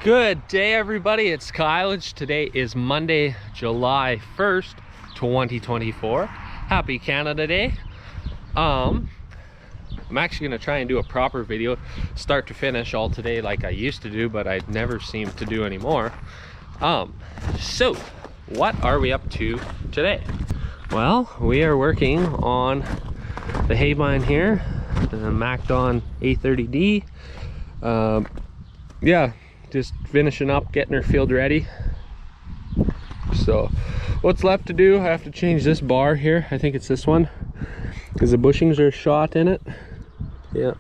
Good day, everybody. It's Kylage. Today is Monday, July 1st, 2024. Happy Canada Day. I'm actually going to try and do a proper video, start to finish all today like I used to do, but I never seem to do anymore. So what are we up to today? Well, we are working on the haybine here, the MacDon A30D. Yeah, just finishing up, getting her field ready. So what's left to do, I have to change this bar here. I think it's this one because the bushings are shot in it. Yeah,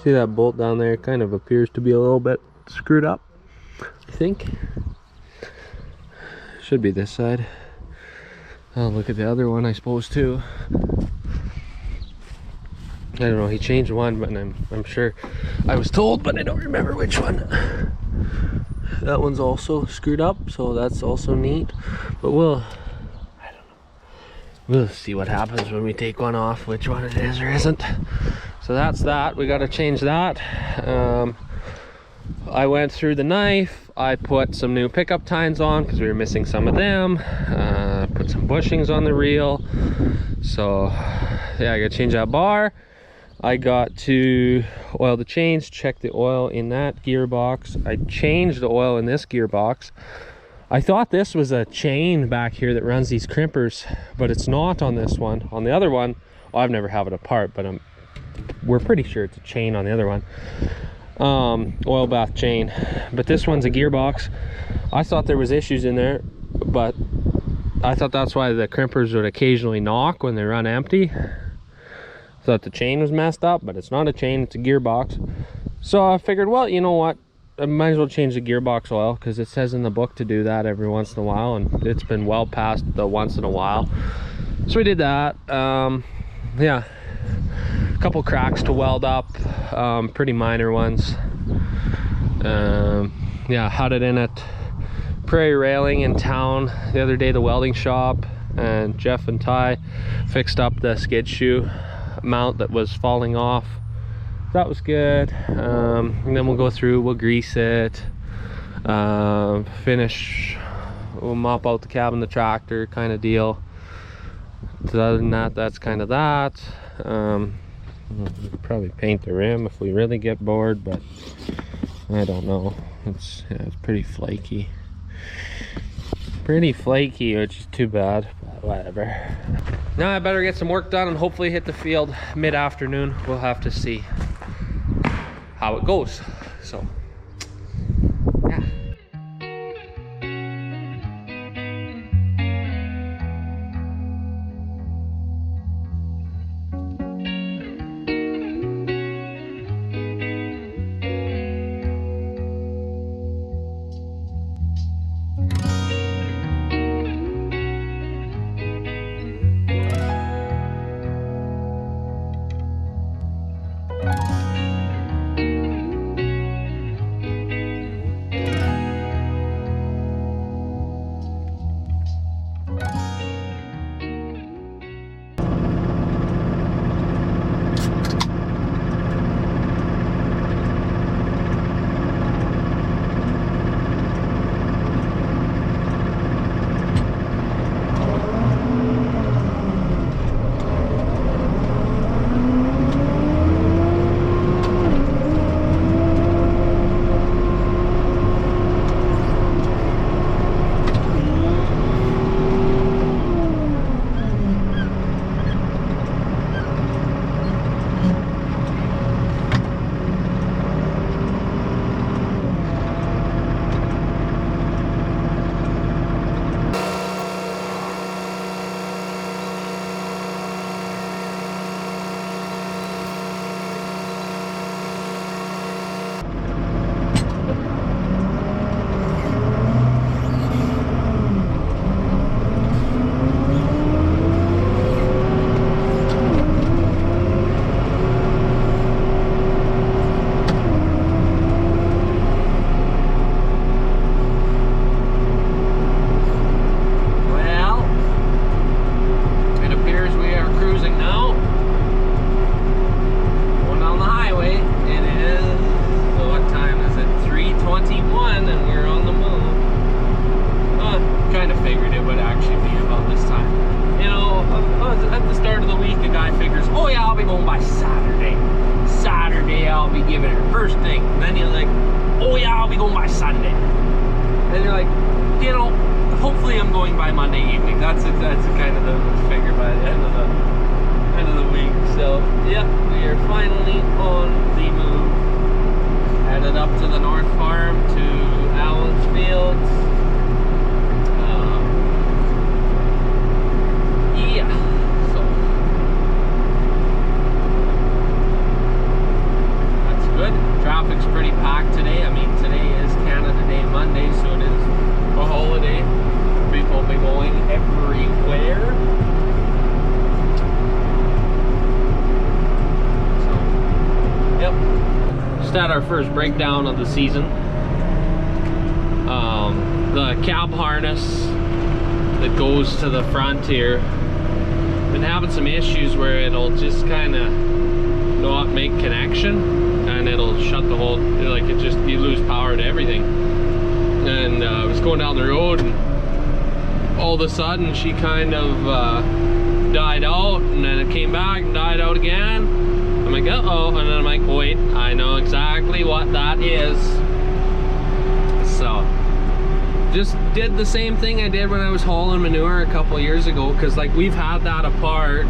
see that bolt down there? It kind of appears to be a little bit screwed up, I think. Should be this side. I'll look at the other one, I suppose, too. I don't know, he changed one, but I'm sure I was told, but I don't remember which one. That one's also screwed up, so that's also neat. But I don't know. We'll see what happens when we take one off, which one it is or isn't. So that's that. We got to change that. I went through the knife. I put some new pickup tines on because we were missing some of them. Put some bushings on the reel. So yeah, I got to change that bar. I got to oil the chains, check the oil in that gearbox. I changed the oil in this gearbox. I thought this was a chain back here that runs these crimpers, but it's not on this one. On the other one, well, I've never had it apart, but we're pretty sure it's a chain on the other one. Oil bath chain. But this one's a gearbox. I thought there was issues in there, but I thought that's why the crimpers would occasionally knock when they run empty. Thought the chain was messed up, but it's not a chain, it's a gearbox. So I figured, well, you know what, I might as well change the gearbox oil because it says in the book to do that every once in a while, and it's been well past the once in a while. So we did that. Yeah, a couple cracks to weld up, pretty minor ones. Yeah, had it in at Prairie Railing in town the other day, the welding shop, and Jeff and Ty fixed up the skid shoe mount that was falling off. That was good. And then we'll go through, we'll grease it, finish, we'll mop out the cab and the tractor kind of deal. So other than that, that's kind of that. We'll probably paint the rim if we really get bored, but I don't know. It's pretty flaky, which is too bad, but whatever. Now I better get some work done and hopefully hit the field mid-afternoon. We'll have to see how it goes. So yeah. first thing. And then you're like, oh yeah, I'll be going by Sunday. And you're like, you know, hopefully I'm going by Monday evening. That's kind of the figure by the end of the week. So yeah, we are finally on the move. Headed up to the North Farm to Allen's Fields. Yeah, so that's good. Traffic's pretty packed today. I mean, today is Canada Day Monday, so it is a holiday. People will be going everywhere. So, yep. Just had our first breakdown of the season. The cab harness that goes to the front here, been having some issues where it'll just kind of not make connection, and it'll shut the whole, like it just, you lose power to everything. And I was going down the road, and all of a sudden she kind of died out, and then it came back and died out again. I'm like, uh-oh, and then I'm like, wait, I know exactly what that is. So just did the same thing I did when I was hauling manure a couple years ago, because like we've had that apart,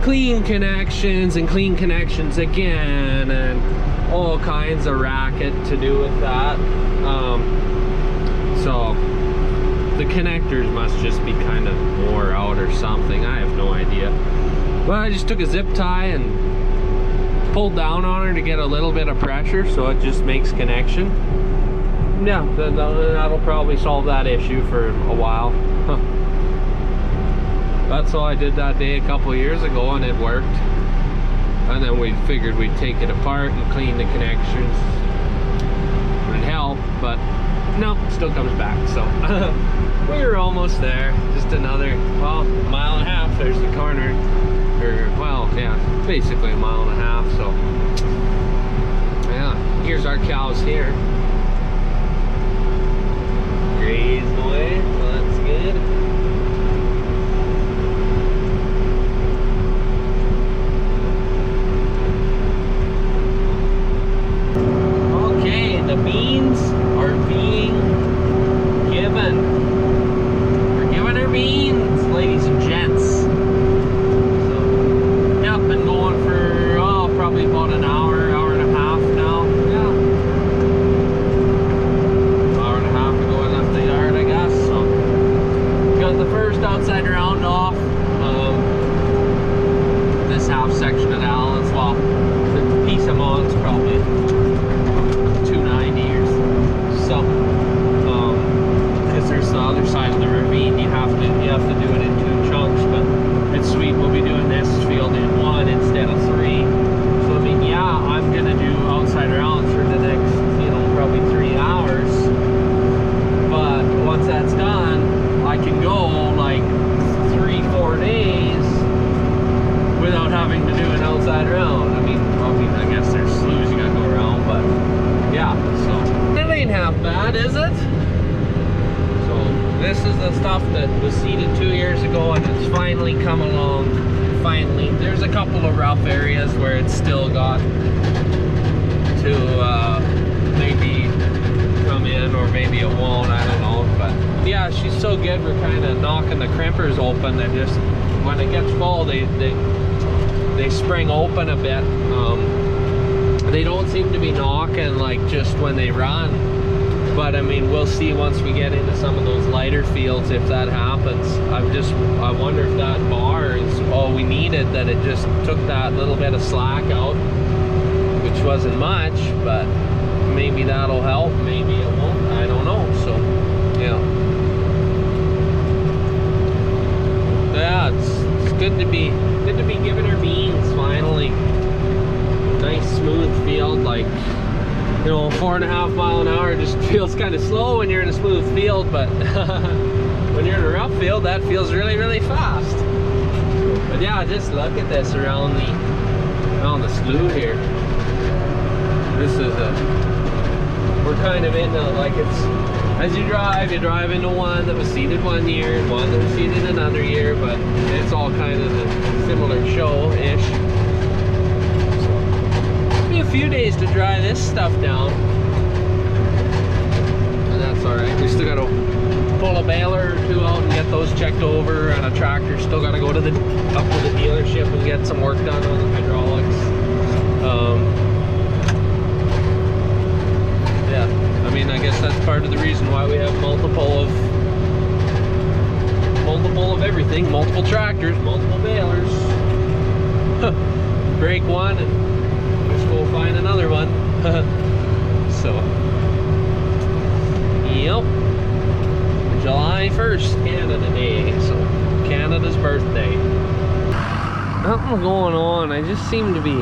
clean connections and clean connections again, and all kinds of racket to do with that. So the connectors must just be kind of wore out or something. I have no idea. But I just took a zip tie and pulled down on her to get a little bit of pressure so it just makes connection. Yeah, that'll probably solve that issue for a while. That's all I did that day a couple of years ago, and it worked. And then we figured we'd take it apart and clean the connections. It'd help, but no, it still comes back. So we were almost there. Just another, well, a mile and a half. There's the corner. Or, well, yeah, basically a mile and a half. So yeah, here's our cows here. Grazing away, so that's good. Okay, the beans are being given. We're giving our beans, ladies and gents. So, yeah, been going for, oh, probably about an hour, hour and a half now. Yeah. The first outside round off. This half section of Allen's, well, the piece I'm on is probably 290 or something. Because there's the other side of the ravine. You have to do it in 2 chunks, but it's sweet. We'll be doing this field in 1 instead of 3. So I mean, yeah, I'm gonna do outside rounds for the next, you know, probably 3 hours. But once that's done, I can go like 3-4 days without having to do an outside round. I mean, I guess there's sloughs you gotta go around, but yeah, so it ain't half bad, is it? So this is the stuff that was seeded 2 years ago, and it's finally come along. Finally, there's a couple of rough areas where it's still got to maybe come in, or maybe it won't, I don't know. But yeah, she's so good. We're kind of knocking the crimpers open. They just, when it gets full, they spring open a bit. They don't seem to be knocking like just when they run, but I mean, we'll see once we get into some of those lighter fields if that happens. I wonder if that bar is all we needed, that it just took that little bit of slack out, which wasn't much, but maybe that'll help, maybe it won't, I don't know. So yeah, it's good to be giving her beans finally. Nice smooth field, like, you know, 4.5 mile an hour just feels kind of slow when you're in a smooth field, but when you're in a rough field, that feels really, really fast. But yeah, just look at this around the slough here. This is we're kind of in like, it's, as you drive into one that was seeded 1 year and one that was seeded another year, but it's all kind of a similar show-ish. So, be a few days to dry this stuff down. And that's alright. We still gotta pull a baler or two out and get those checked over, and a tractor still gotta go to the up to the dealership and get some work done on the hydraulics. Yeah, I mean, I guess that's part of the reason why we have multiple of everything, multiple tractors, multiple balers. Break one and just go find another one. So, yep. July 1st, Canada Day, so Canada's birthday. Nothing going on. I just seem to be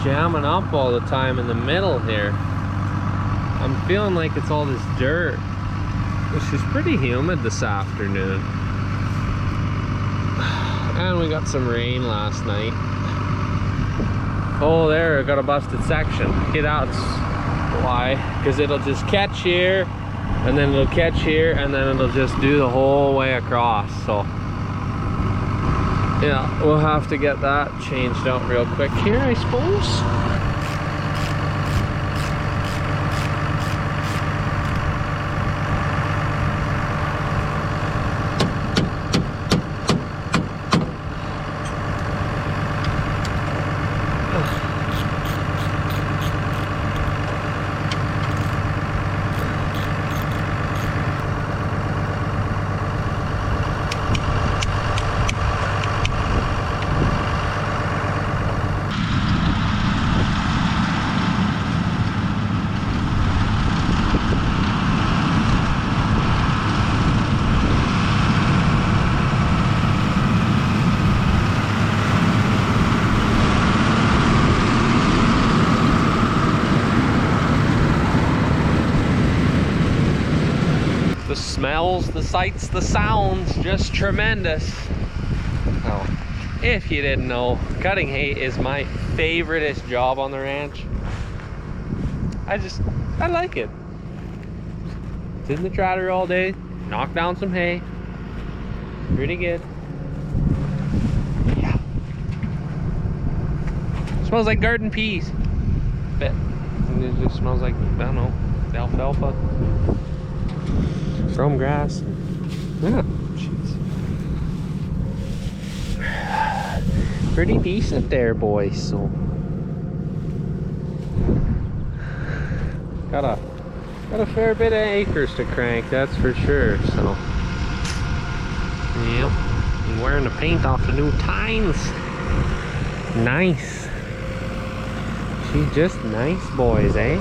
jamming up all the time in the middle here. I'm feeling like it's all this dirt, which is pretty humid this afternoon. And we got some rain last night. Oh, there, I got a busted section. Okay, that's why. Because it'll just catch here, and then it'll catch here, and then it'll just do the whole way across. So yeah, we'll have to get that changed out real quick here, I suppose. The smells, the sights, the sounds, just tremendous. Oh, if you didn't know, cutting hay is my favoriteest job on the ranch. I like it. Sit in the tractor all day, knock down some hay. Pretty good. Yeah. Smells like garden peas. Bit. It just smells like, I don't know, alfalfa. From grass. Yeah, jeez. Pretty decent there, boys. So got a fair bit of acres to crank, that's for sure. So yep, I'm wearing the paint off the new tines. Nice. She's just nice, boys, eh?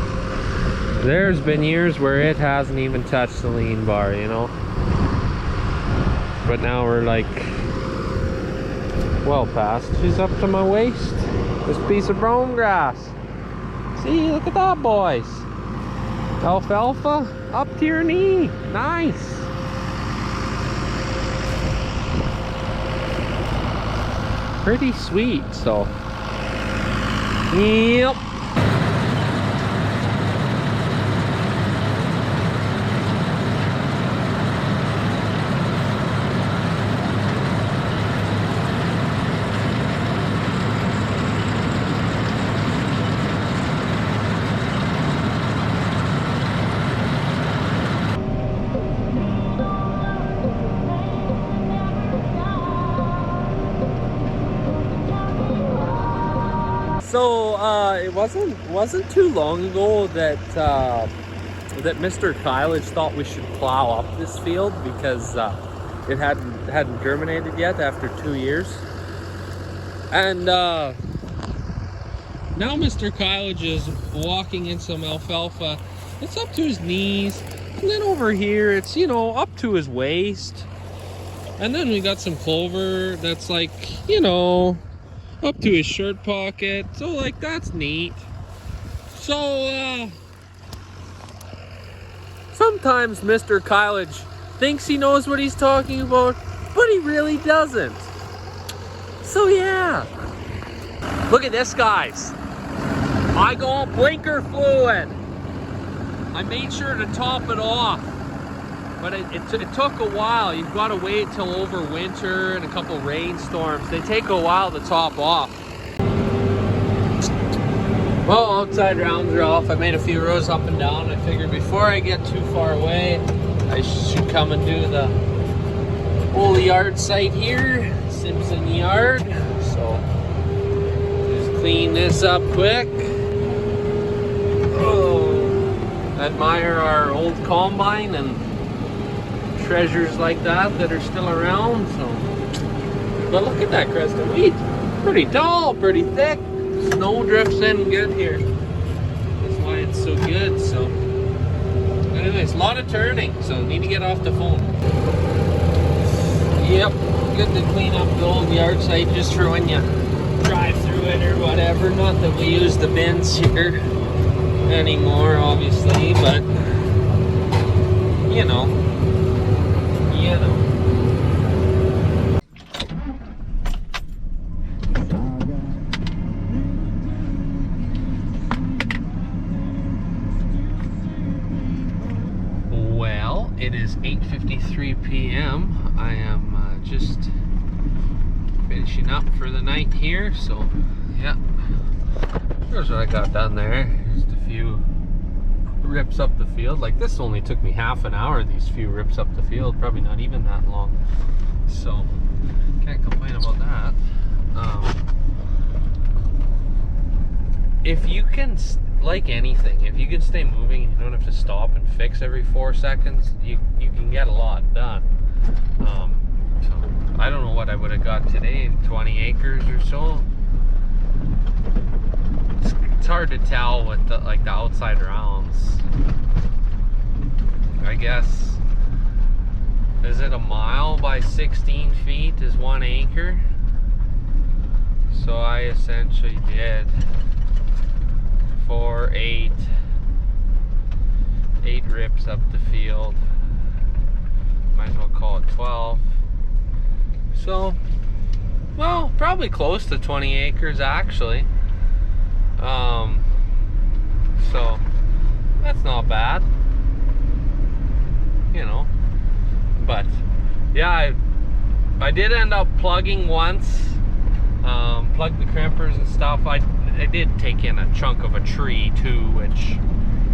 There's been years where it hasn't even touched the lean bar, you know. But now we're like well past. She's up to my waist. This piece of brome grass. See, look at that, boys. Alfalfa up to your knee. Nice. Pretty sweet, so. Yep. So it wasn't too long ago that that Mr. Kylage thought we should plow up this field because it hadn't germinated yet after 2 years. And now Mr. Kylage is walking in some alfalfa. It's up to his knees, and then over here it's, you know, up to his waist. And then we got some clover that's like, you know, up to his shirt pocket. So like, that's neat. So sometimes Mr. Kylage thinks he knows what he's talking about, but he really doesn't. So yeah, look at this, guys. I got blinker fluid. I made sure to top it off, but it took a while. You've got to wait till over winter and a couple rainstorms. They take a while to top off. Well, outside rounds are off. I made a few rows up and down. I figured before I get too far away, I should come and do the whole yard site here, Simpson Yard. So just clean this up quick. Oh, admire our old combine and treasures like that are still around. So, but look at that crest of wheat. Pretty tall, pretty thick. Snow drifts in good here. That's why it's so good. So anyways, a lot of turning, so need to get off the phone. Yep, good to clean up the old yard site just for when you drive through it or whatever. Not that we use the bins here anymore, obviously, but you know. Well, it is 8:53 p.m. I am just finishing up for the night here, so yeah. Here's what I got done there. Just a few rips up the field. Like, this only took me half an hour, these few rips up the field, probably not even that long, so can't complain about that. If you can, like anything, if you can stay moving and you don't have to stop and fix every 4 seconds, you can get a lot done. So I don't know what I would have got today, 20 acres or so. It's hard to tell with the outside rounds. I guess, is it a mile by 16 feet is 1 acre? So I essentially did 8 rips up the field. Might as well call it 12. So, well, probably close to 20 acres actually. So that's not bad, you know. But yeah, I did end up plugging once, plugged the crimpers and stuff. I did take in a chunk of a tree too, which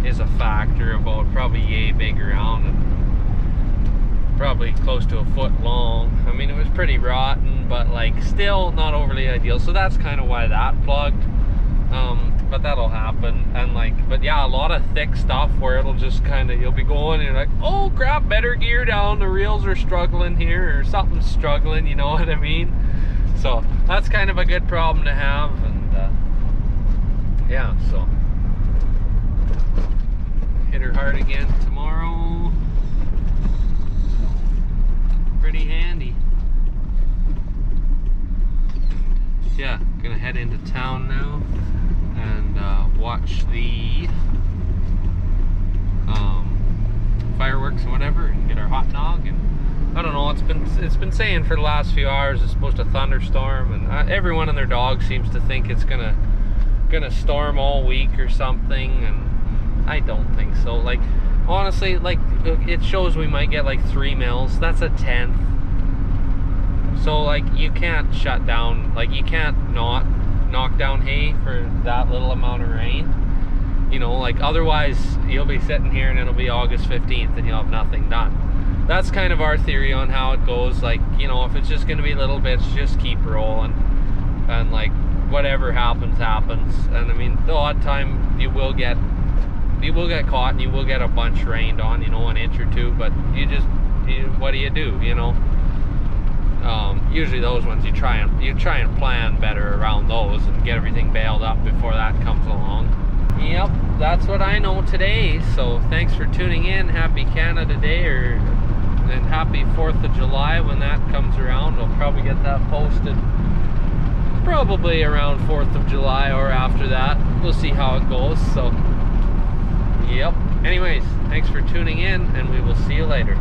is a factor, about probably yay big around and probably close to a foot long. I mean, it was pretty rotten, but like still not overly ideal. So that's kind of why that plugged. But that'll happen. And like, but yeah, a lot of thick stuff where it'll just kind of, you'll be going and you're like, oh crap, better gear down, the reels are struggling here, or something's struggling, you know what I mean? So that's kind of a good problem to have. And yeah, so hit her hard again tomorrow. Pretty handy. Yeah, gonna head into town now and watch the fireworks and whatever, and get our hot dog. And I don't know, it's been saying for the last few hours it's supposed to thunderstorm, and everyone and their dog seems to think it's gonna storm all week or something, and I don't think so. Like, honestly, like, it shows we might get like 3 mils. That's a 10th. So like, you can't shut down, like you can't not knock down hay for that little amount of rain, you know. Like, otherwise you'll be sitting here and it'll be August 15th and you'll have nothing done. That's kind of our theory on how it goes. Like, you know, if it's just going to be little bits, just keep rolling, and like, whatever happens happens. And I mean, the odd time you will get caught and you will get a bunch rained on, you know, an inch or two, but what do, you know? Usually those ones you try and plan better around those and get everything bailed up before that comes along. Yep, that's what I know today. So thanks for tuning in. Happy Canada Day, and happy 4th of July when that comes around. We'll probably get that posted probably around 4th of July or after that. We'll see how it goes. So yep, anyways, thanks for tuning in, and we will see you later.